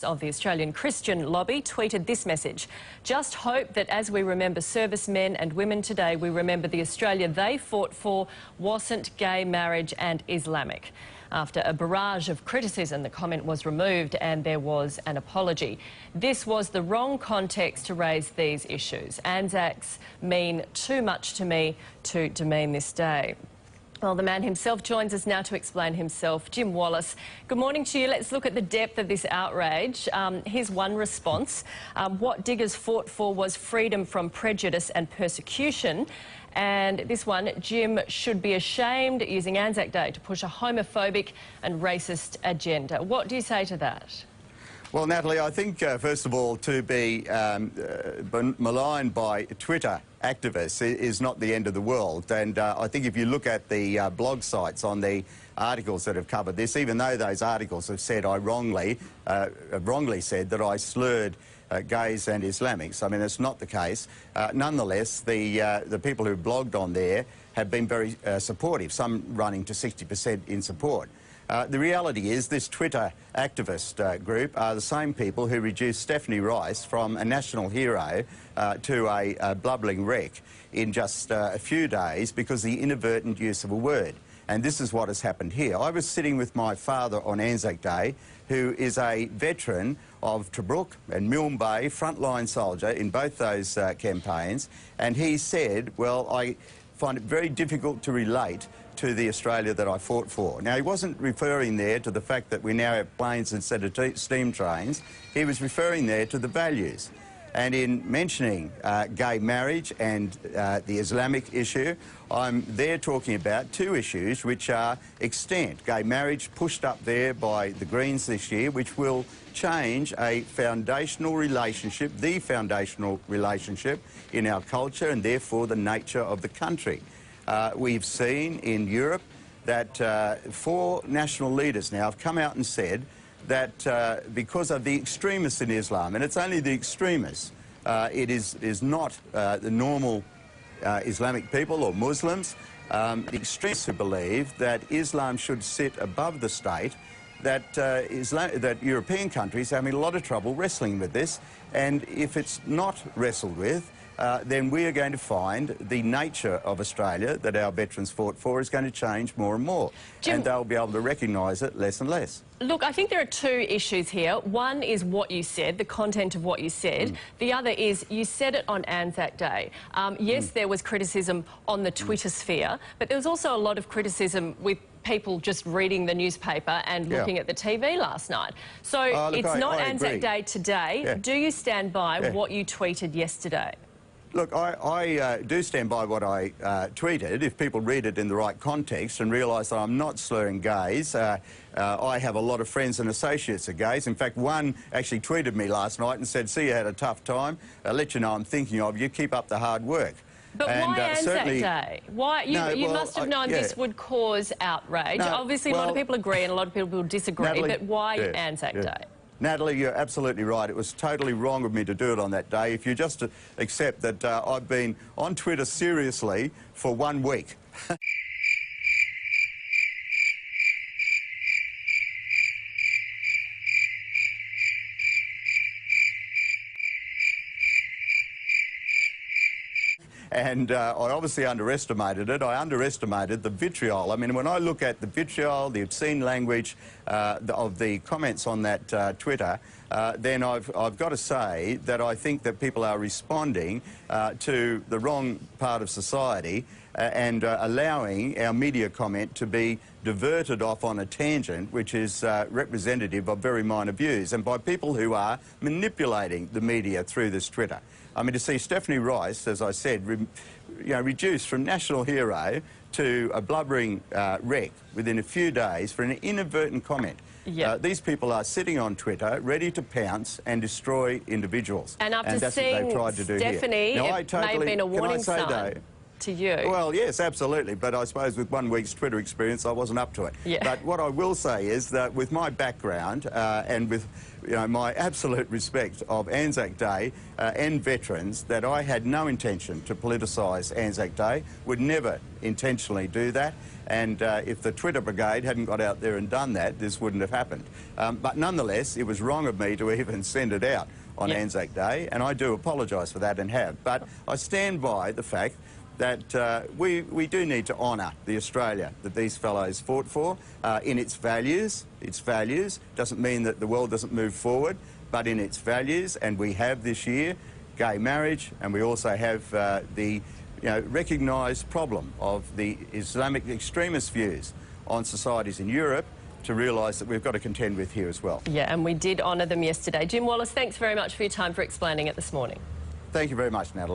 of the Australian Christian Lobby tweeted this message: "Just hope that as we remember servicemen and women today, we remember the Australia they fought for wasn't gay marriage and Islamic." After a barrage of criticism, the comment was removed and there was an apology. "This was the wrong context to raise these issues. Anzacs mean too much to me to demean this day." Well, the man himself joins us now to explain himself. Jim Wallace, good morning to you. Let's look at the depth of this outrage. Here's one response. What Diggers fought for was freedom from prejudice and persecution. And this one: Jim should be ashamed using Anzac Day to push a homophobic and racist agenda. What do you say to that? Well, Natalie, I think, first of all, to be maligned by Twitter activists is not the end of the world. And I think if you look at the blog sites on the articles that have covered this, even though those articles have said I wrongly said that I slurred gays and Islamics, I mean, it's not the case. Nonetheless, the people who blogged on there have been very supportive, some running to 60% in support. The reality is this Twitter activist group are the same people who reduced Stephanie Rice from a national hero to a blubbering wreck in just a few days because of the inadvertent use of a word. And this is what has happened here. I was sitting with my father on Anzac Day, who is a veteran of Tobruk and Milne Bay, frontline soldier in both those campaigns, and he said, well, I find it very difficult to relate to the Australia that I fought for. Now, he wasn't referring there to the fact that we now have planes instead of steam trains. He was referring there to the values. And in mentioning gay marriage and the Islamic issue, I'm there talking about two issues which are extant. Gay marriage pushed up there by the Greens this year, which will change a foundational relationship, the foundational relationship in our culture and therefore the nature of the country. We've seen in Europe that 4 national leaders now have come out and said that because of the extremists in Islam, and it's only the extremists, it is not the normal Islamic people or Muslims, the extremists who believe that Islam should sit above the state, that European countries are having a lot of trouble wrestling with this, and if it's not wrestled with, then we are going to find the nature of Australia that our veterans fought for is going to change more and more. Jim, and they'll be able to recognise it less and less. Look, I think there are 2 issues here. One is what you said, the content of what you said. The other is you said it on Anzac Day. Yes, there was criticism on the Twitter sphere, but there was also a lot of criticism with people just reading the newspaper and looking at the TV last night. So it's not Anzac Day today. Yeah. Do you stand by what you tweeted yesterday? Look, I do stand by what I tweeted. If people read it in the right context and realise that I'm not slurring gays, I have a lot of friends and associates of gays. In fact, one actually tweeted me last night and said, "See, you had a tough time. I'll let you know I'm thinking of you. Keep up the hard work." But why Anzac Day? Why? You must have known this would cause outrage. No, obviously, a lot of people agree and a lot of people disagree, Natalie, but why Anzac Day? Natalie, you're absolutely right. It was totally wrong of me to do it on that day. If you just accept that I've been on Twitter seriously for 1 week. And I obviously underestimated it. I underestimated the vitriol. I mean, when I look at the vitriol, the obscene language of the comments on that Twitter, then I've got to say that I think that people are responding to the wrong part of society and allowing our media comment to be diverted off on a tangent which is representative of very minor views and by people who are manipulating the media through this Twitter. I mean, to see Stephanie Rice, as I said, reduced from national hero to a blubbering wreck within a few days for an inadvertent comment. Yep. These people are sitting on Twitter ready to pounce and destroy individuals. And after that's seeing what they've tried to do Stephanie, here. Now, it may have been a warning sign to you. Well, yes, absolutely. But I suppose with 1 week's Twitter experience, I wasn't up to it. Yeah. But what I will say is that with my background and with my absolute respect of Anzac Day and veterans, that I had no intention to politicise Anzac Day, would never intentionally do that. And if the Twitter brigade hadn't got out there and done that, this wouldn't have happened. But nonetheless, it was wrong of me to even send it out on Anzac Day, and I do apologise for that and have. But I stand by the fact that we do need to honour the Australia that these fellows fought for in its values. Its values doesn't mean that the world doesn't move forward, but in its values, and we have this year gay marriage, and we also have the recognised problem of the Islamic extremist views on societies in Europe to realise that we've got to contend with here as well. Yeah, and we did honour them yesterday. Jim Wallace, thanks very much for your time for explaining it this morning. Thank you very much, Natalie.